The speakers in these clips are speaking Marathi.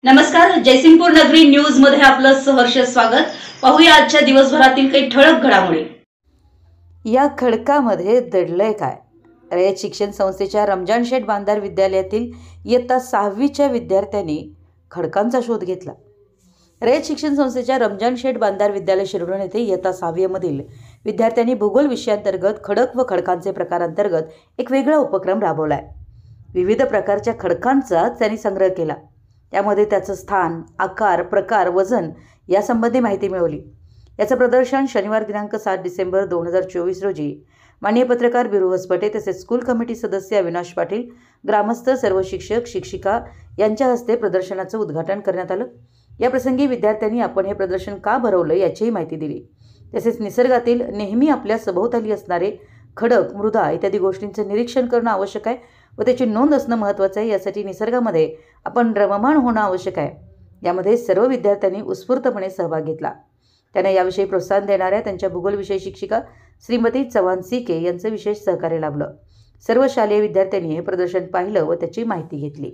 नमस्कार, जयसिंगपूर नगरी न्यूज मध्ये आपलं सहर्ष स्वागत। पाहूया आजच्या दिवसभरातील काही ठळक घडामोडी। या खडकामध्ये दडलंय काय? रयत शिक्षण संस्थेच्या रमजान शेठ बांधार विद्यालयातील इयत्ता 6वीच्या विद्यार्थ्यांनी खडकांचा शोध घेतला। रयत शिक्षण संस्थेच्या रमजान शेठ बांधार विद्यालय शिरडोन येथे इयत्ता 6वी मधील विद्यार्थ्यांनी भूगोल विषयांतर्गत खडक व खडकांचे प्रकार अंतर्गत एक वेगळा उपक्रम राबवलाय। विविध प्रकारच्या खडकांचा त्यांनी संग्रह केला। त्यामध्ये त्याचं स्थान, आकार, प्रकार, वजन यासंबंधी माहिती मिळवली। याचं प्रदर्शन शनिवार दिनांक 7 डिसेंबर 2024 रोजी माननीय पत्रकार बिरू हसपटे तसेच स्कूल कमिटी सदस्य अविनाश पाटील, ग्रामस्थ, सर्व शिक्षक शिक्षिका यांच्या हस्ते प्रदर्शनाचं उद्घाटन करण्यात आलं। या प्रसंगी विद्यार्थ्यांनी आपण हे प्रदर्शन का भरवलं याचीही माहिती दिली। तसेच निसर्गातील नेहमी आपल्या सभोवताली असणारे खडक, मृदा इत्यादी गोष्टींचं निरीक्षण करणं आवश्यक आहे व त्याची नोंद असणं महत्त्वाचं आहे। यासाठी निसर्गामध्ये आपण रममाण होणं आवश्यक आहे। यामध्ये सर्व विद्यार्थ्यांनी उत्स्फूर्तपणे सहभाग घेतला। त्यांना याविषयी प्रोत्साहन देणाऱ्या त्यांच्या भूगोल विषय शिक्षिका श्रीमती चव्हाण सीके यांचं विशेष सहकार्य लाभलं। सर्व शालेय विद्यार्थ्यांनी हे प्रदर्शन पाहिलं व त्याची माहिती घेतली।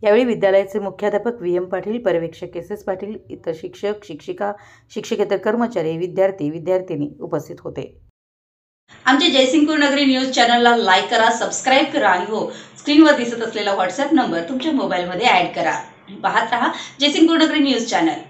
यावेळी विद्यालयाचे मुख्याध्यापक VM पाटील, पर्यवेक्षक SS पाटील, इतर शिक्षक शिक्षिका, शिक्षकेतर कर्मचारी, विद्यार्थी विद्यार्थिनी उपस्थित होते। आमच्या जयसिंगपूर नगरी न्यूज चॅनलला लाईक करा, सबस्क्राइब करा आणि हो, स्क्रीनवर दिसत असलेला व्हॉट्सअप नंबर तुमच्या मोबाईलमध्ये ॲड करा। पाहत रहा जयसिंगपूर नगरी न्यूज चॅनल।